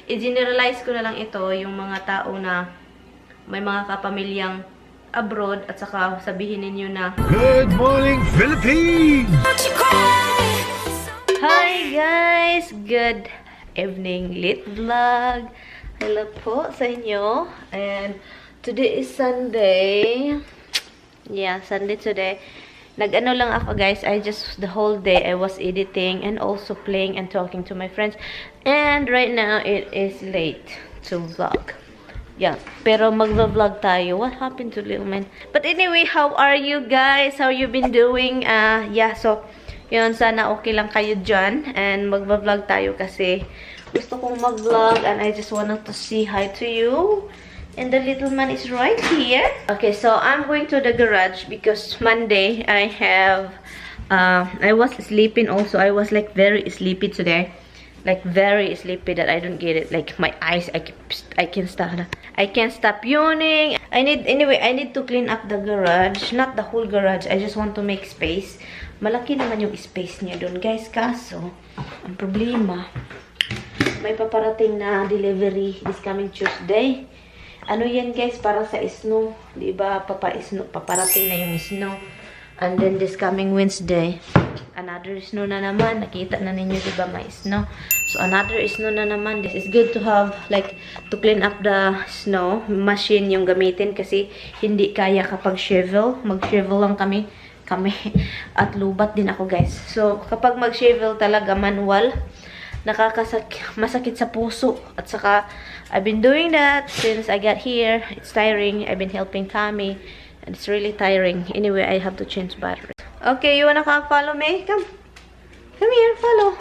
i-generalize ko na lang ito, yung mga tao na may mga kapamilyang abroad, at saka sabihin ninyo na, Good morning, Philippines! Hi guys! Good evening, lit vlog! Hello po sa inyo. And today is Sunday. Yeah, Sunday today. Nag-ano lang ako guys, the whole day I was editing and also playing and talking to my friends. And right now, it is late to vlog. Yeah, pero magva-vlog tayo. What happened to Little Man? But anyway, how are you guys? How you been doing? Yeah, so, yun, sana okay lang kayo dyan. And magva-vlog tayo kasi gusto kong mag-vlog and I just wanted to say hi to you. And the little man is right here. Okay, so I'm going to the garage because Monday I have, I was sleeping also. I was like very sleepy today. Like very sleepy that I don't get it. Like my eyes, I can't stop yawning. I need to clean up the garage. Not the whole garage. I just want to make space. Malaki naman yung space niya doon, guys. Kaso, ang problema, may paparating na delivery this coming Tuesday. Ano yan guys, para sa snow. Diba, paparating na yung snow. And then this coming Wednesday, another snow na naman. Nakita na ninyo, diba, may snow. So another snow na naman. This is good to have, like, to clean up the snow. Machine yung gamitin kasi hindi kaya kapag shovel. Mag-shovel lang kami. At lubat din ako guys. So kapag mag-shovel talaga manual, masakit sa puso. At saka, I've been doing that since I got here. It's tiring. I've been helping Kami. And it's really tiring. Anyway, I have to change battery. Okay, you wanna follow me? Come. Come here, follow.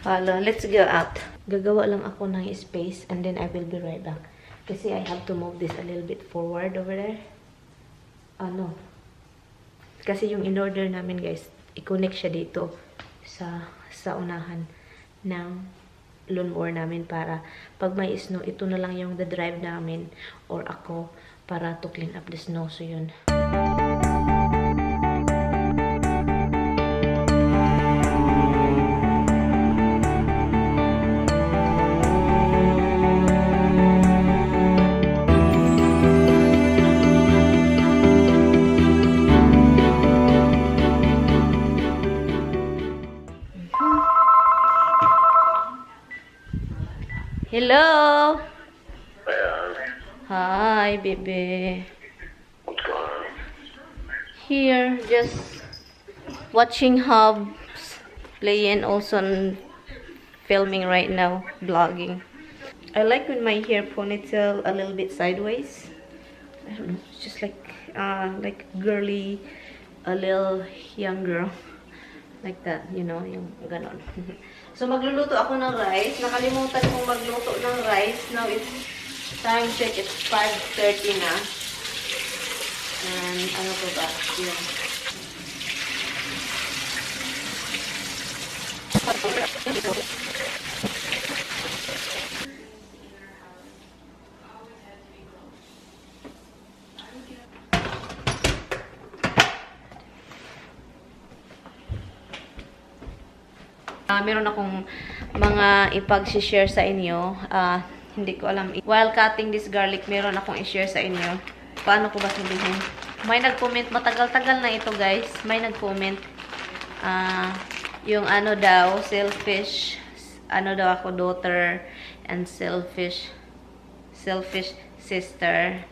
Follow. Let's go out. Gagawa lang ako ng space and then I will be right back. Kasi I have to move this a little bit forward over there. No. Kasi yung in-order namin, guys, i-connect siya dito sa unahan ng lawnmower namin para pag may snow, ito na lang yung the drive namin or ako para to clean up the snow. So yun. Hello. Hi, baby. What's going on? Here, just watching Hubs playing, also filming right now, vlogging. I like when my hair ponytail a little bit sideways. I don't know, it's just like girly, a little young girl. Like that, you know, yung ganon. So, magluluto ako ng rice. Nakalimutan kong magluto ng rice. Now, it's time check. It's 5:30 na. And, ano ko ba? Yun. Meron akong mga ipag-share sa inyo. Hindi ko alam. While cutting this garlic, meron akong i-share sa inyo. Paano ko ba sabihin? May nag-comment. Matagal-tagal na ito, guys. May nag-comment. Yung ano daw, selfish. Ano daw ako, daughter. And selfish sister.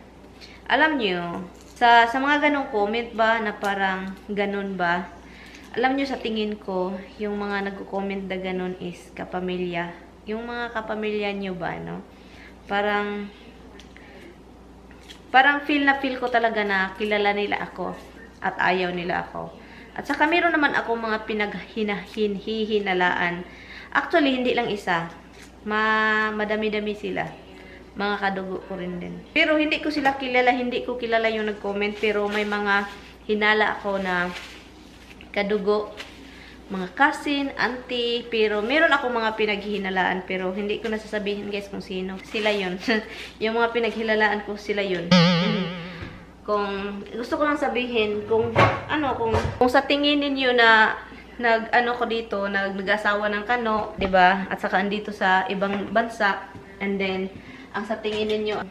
Alam nyo, sa mga ganong comment ba, na parang ganun ba? Alam nyo, sa tingin ko, yung mga nagko-comment na ganun is kapamilya. Yung mga kapamilya nyo ba, no? Parang feel ko talaga na kilala nila ako at ayaw nila ako. At saka meron naman ako mga pinaghihinalaan. Actually, hindi lang isa. Madami-dami sila. Mga kadugo ko rin din. Pero hindi ko sila kilala, hindi ko kilala yung nag-comment. Pero may mga hinala ako na kadugo, mga cousin, auntie, pero meron ako mga pinaghihinalaan, pero hindi ko nasasabihin guys kung sino. Sila yun. Yung mga pinaghihinalaan ko, sila yun. Kung gusto ko lang sabihin, kung sa tingin ninyo na nag-ano ko dito, nag-asawa ng kano, 'di ba? At saka andito sa ibang bansa. And then ang sa tingin ninyo,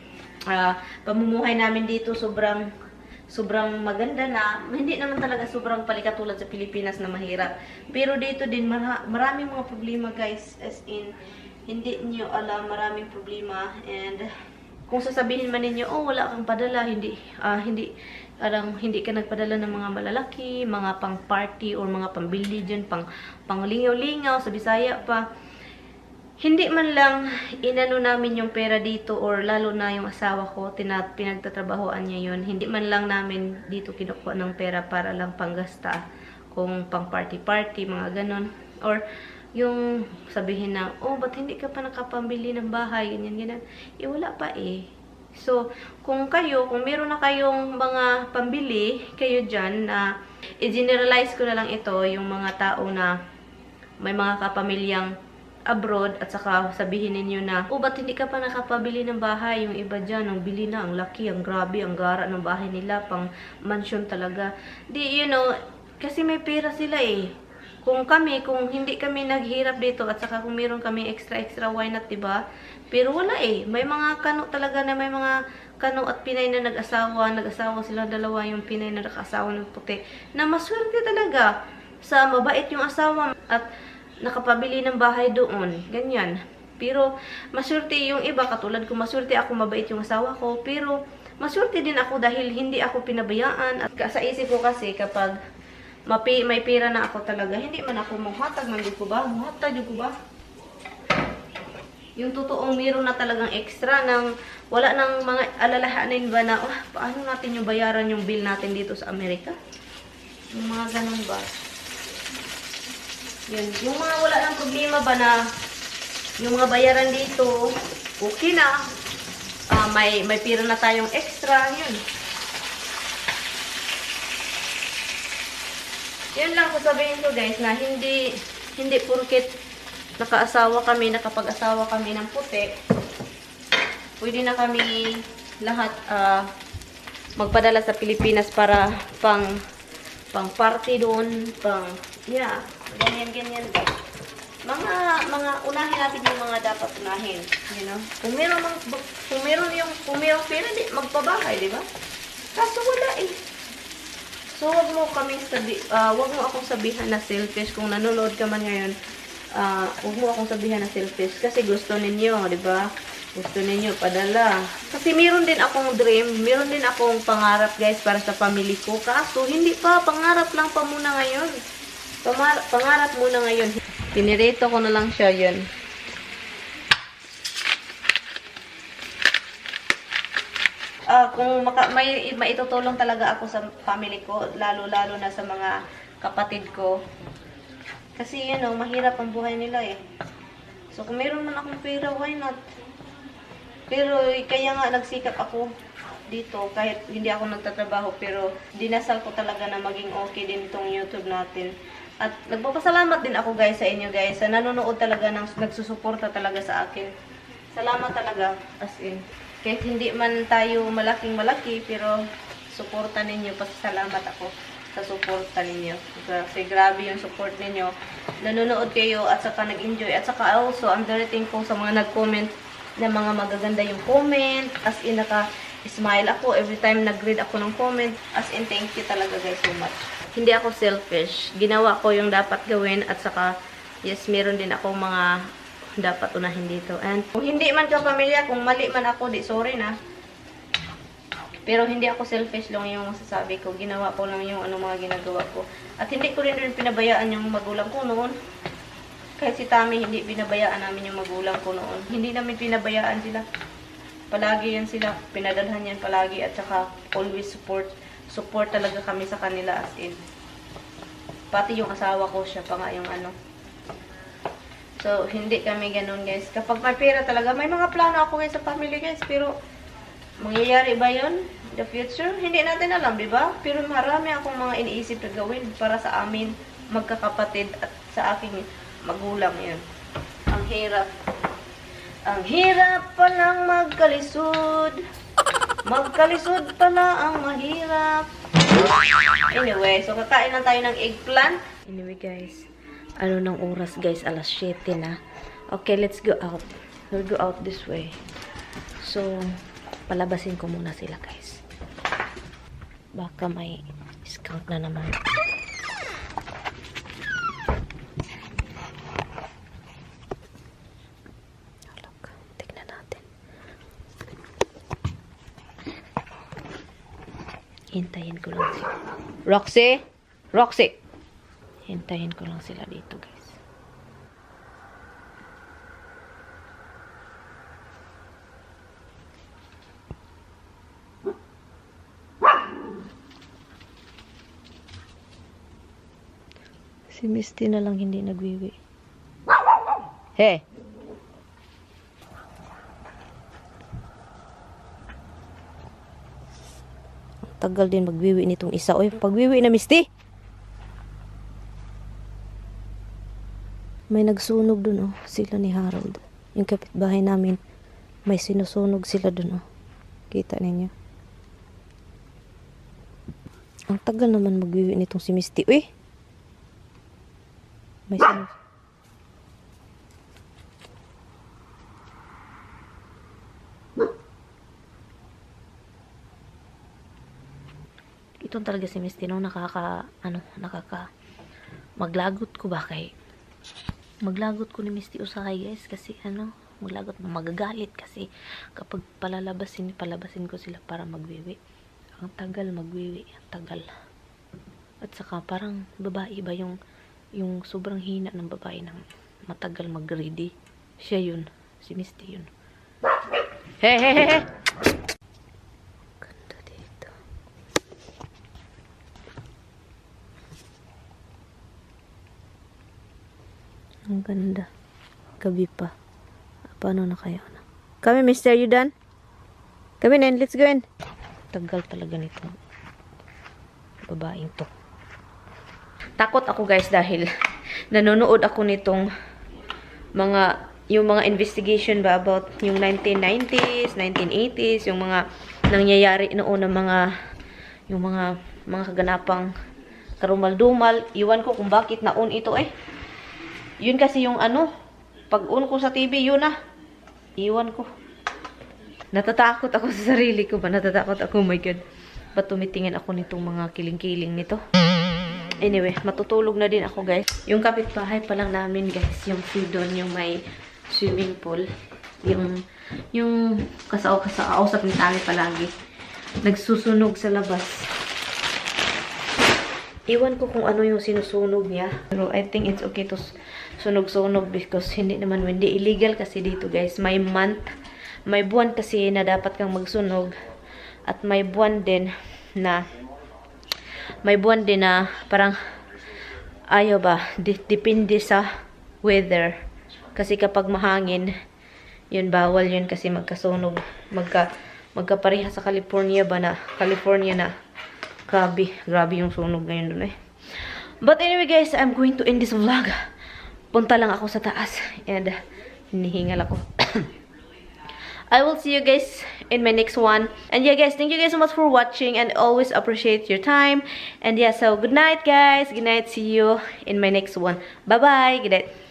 pamumuhay namin dito sobrang maganda na. Hindi naman talaga sobrang palikatulad sa Pilipinas na mahirap. Pero dito din maraming mga problema, guys. As in, hindi niyo alam, maraming problema. And kung sasabihin man ninyo, oh, wala kang padala, hindi ka nagpadala ng mga malalaki, mga pang-party or mga pambili dyan, pang-lingaw-lingaw, sa Bisaya pa. Hindi man lang inano namin yung pera dito, or lalo na yung asawa ko, pinagtatrabahoan niya yun. Hindi man lang namin dito kinukuha ng pera para lang panggasta, kung pang-party-party, mga ganon. Or yung sabihin na, oh, ba't hindi ka pa nakapambili ng bahay, ganyan. Wala pa eh. So, kung meron na kayong mga pambili, kayo dyan, na i-generalize ko na lang ito, yung mga tao na may mga kapamilyang abroad, at saka sabihin ninyo na, oh, ba't hindi ka pa nakapabili ng bahay? Yung iba dyan, ang bili na, ang laki, ang grabe, ang gara ng bahay nila, pang mansion talaga. Kasi may pera sila eh. Kung hindi kami naghirap dito, at saka kung meron kami extra, why not, diba? Pero wala eh. May mga kano talaga na may mga kano at Pinay na nag-asawa sila dalawa, yung Pinay na nag-asawa ng puti, na maswerte talaga sa mabait yung asawa at nakapabili ng bahay doon. Ganyan. Pero maswerte yung iba, katulad ko, maswerte ako, mabait yung asawa ko, pero maswerte din ako dahil hindi ako pinabayaan. At sa isip ko kasi, kapag may pera na ako talaga, hindi man ako muhatag, muhatag ko ba? Yung totoong meron na talagang extra, wala nang mga alalahanin ba na, paano natin yung bayaran yung bill natin dito sa Amerika? Yung mga ganun ba? Yun. Yung mga wala nang problema ba na yung mga bayaran dito, okay na. May pera na tayong extra, yun. Yun lang sasabihin ko, guys, na hindi porket nakapag-asawa kami ng puti, pwede na kami lahat magpadala sa Pilipinas para pang party doon, ganyan, guys. Mga unahin natin yung mga dapat unahin, you know. Kung meron pera, magpabahay, di ba? Kaso wala eh. So, wag mo akong sabihan na selfish. Kung nanonood ka man ngayon, wag mo akong sabihan na selfish. Kasi gusto ninyo, di ba? Gusto ninyo padala. Kasi meron din akong dream, meron din akong pangarap, guys, para sa family ko. Kaso, hindi pa. Pangarap lang pa muna ngayon. Pangarap muna ngayon. Pinirito ko na lang siya, yun. Kung may maitutulong talaga ako sa family ko, lalo-lalo na sa mga kapatid ko. Kasi mahirap ang buhay nila eh. So kung meron man akong pera, why not? Pero kaya nga nagsikap ako dito kahit hindi ako nagtatrabaho, pero dinasal ko talaga na maging okay din itong YouTube natin. At nagpapasalamat din ako, guys, sa inyo, guys, sa nanonood talaga, nagsusuporta talaga sa akin. Salamat talaga, as in. Kahit hindi man tayo malaking-malaki, pero suporta ninyo. Pasalamat ako sa suporta ninyo. Kasi grabe yung support ninyo. Nanonood kayo at saka nag-enjoy. At saka also, I'm very thankful sa mga nag-comment na mga magaganda yung comment. As in, naka-smile ako every time nag-read ako ng comment. As in, thank you talaga, guys, so much. Hindi ako selfish. Ginawa ko yung dapat gawin. At saka, yes, meron din ako mga dapat unahin dito. And kung hindi man ka pamilya, kung mali man ako, sorry na. Pero hindi ako selfish lang yung masasabi ko. Ginawa ko lang yung mga ginagawa ko. At hindi ko rin pinabayaan yung magulang ko noon. Kahit si Tami, hindi pinabayaan namin yung magulang ko noon. Hindi namin pinabayaan sila. Palagi yan sila. Pinadalhan yan palagi. At saka always support. Support talaga kami sa kanila, as in. Pati yung asawa ko, siya pa nga yung So, hindi kami ganun, guys. Kapag may pera talaga, may mga plano ako, guys, sa family, guys. Pero, mangyayari ba yun? The future? Hindi natin alam, di ba? Pero marami akong mga iniisip na gawin para sa amin, magkakapatid, at sa aking magulang yun. Ang hirap. Ang hirap palang magkalisod. Magkalisod pala ang mahirap. Anyway, so kakain lang tayo ng eggplant. Anyway guys, ano ng oras guys? Alas 7 na. Okay, let's go out. We'll go out this way. So, palabasin ko muna sila guys. Baka may skunk na naman. Look, tignan natin. Hintayin ko lang sila. Roxy! Roxy! Hintayin ko lang sila dito guys. Si Misty na lang hindi nagwiwi. Hey! Ang tagal din magwiwi nitong isa. Oy, pagwiwi na Misty! May nagsunog dun, oh. Sila ni Harold. Yung kapitbahay namin, may sinusunog sila dun, oh. Kita ninyo. Ang tagal naman magwiwi nitong si Misty. Uy! May sinusunog. Ito talaga si Misty, no? Maglagot ko ba kay maglagot ko ni Misty Usahay guys kasi magagalit kasi kapag palabasin ko sila para magwiwi. Ang tagal magwiwi, ang tagal. At saka parang babae ba yung sobrang hina ng babae ng matagal mag-ready. Siya yun, si Misty yun. Hey, hey, hey, hey. Ganda dito. Ang ganda. Gabi pa. Paano na kaya na? Kami, Mister, you done? Kami na, let's go in. Tagal talaga nito. Babaeng to. Takot ako guys dahil nanonood ako nitong yung mga investigation ba about yung 1990s, 1980s, yung mga nangyayari noon ng mga kaganapang karumal-dumal. Iwan ko kung bakit naon ito eh. Yun kasi yung pag-on ko sa TV, yun na. Iwan ko. Natatakot ako sa sarili ko ba? Natatakot ako, oh my God. Ba't tumitingin ako nitong mga kiling-kiling nito? Anyway, matutulog na din ako, guys. Yung kapitbahay pa lang namin, guys. Yung doon, yung may swimming pool. Yung kausap ni Tami palagi. Nagsusunog sa labas. Iwan ko kung ano yung sinusunog niya. Pero I think it's okay to sunog-sunog because hindi illegal kasi dito guys. May buwan kasi na dapat kang magsunog. At may buwan din na parang ayaw ba, depende sa weather. Kasi kapag mahangin, yun bawal yun kasi magkasunog. Magkapareha sa California ba na, grabe yung sunog ngayon dun eh. But anyway guys, I'm going to end this vlog. Punta lang ako sa taas and hinihingal ako. I will see you guys in my next one. And yeah guys, thank you guys so much for watching and always appreciate your time. And yeah, so good night guys. Good night. See you in my next one. Bye bye. Good night.